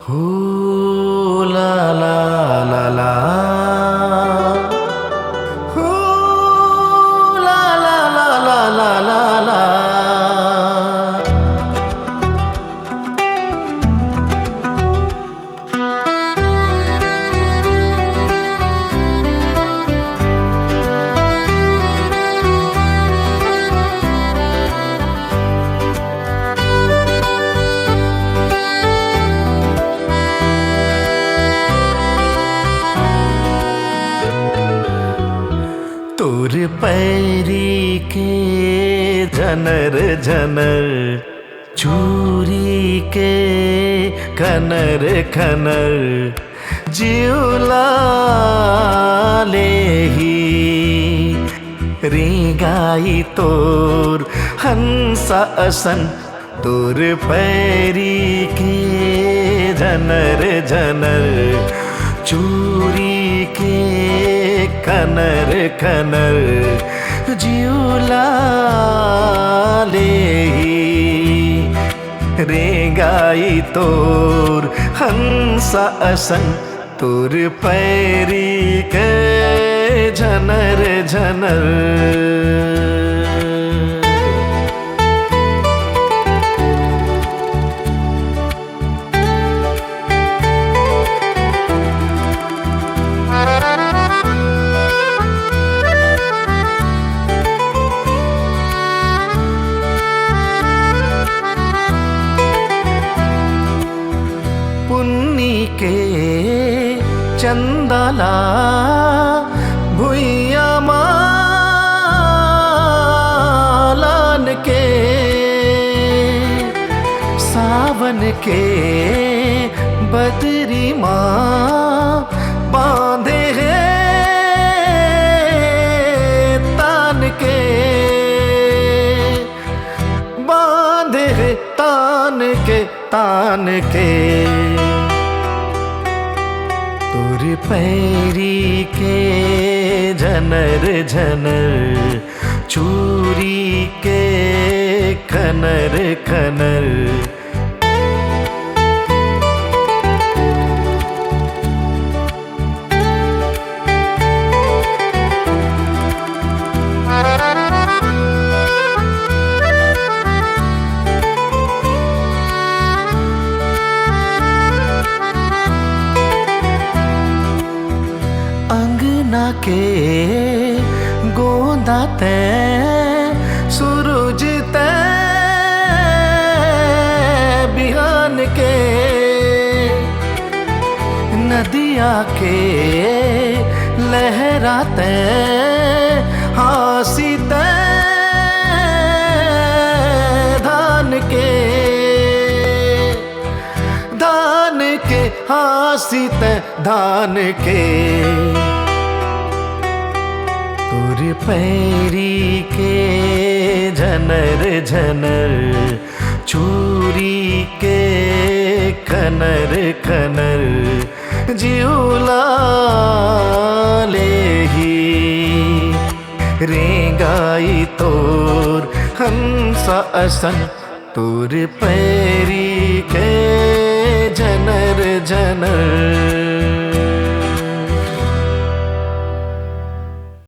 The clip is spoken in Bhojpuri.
हो ला ला ला ला, हो ला ला ला ला ला ला ला। तोर पैरी के झनर झनर, चूरी के खनर खनर, जिउला लेही रेंगाई तोर हंसा असन। तोर पैरी के झनर झनर, चूरी के खनर खनर, जिउला लेही रेंगाई तोर हंसा असन। तोर पैरी के झनर झनर। पुन्नी के चंदला भुइया मालन के, सावन के बदरी माँ बांधे हैं तान के, बांधे हैं तान के तान के। तोर पैरी के झनर झनर, चूरी के खनर खनर, अंगना के गोंदा ते सूरज ते बिहान के, नदिया के लहराते हासी ते धान के, धान के हासी ते धान के। तोर पैरी के झनर झनर, चूरी के खनर खनर, जिउला लेही रेंगाई तोर हंसा असन। तोर पैरी के झनर झनर।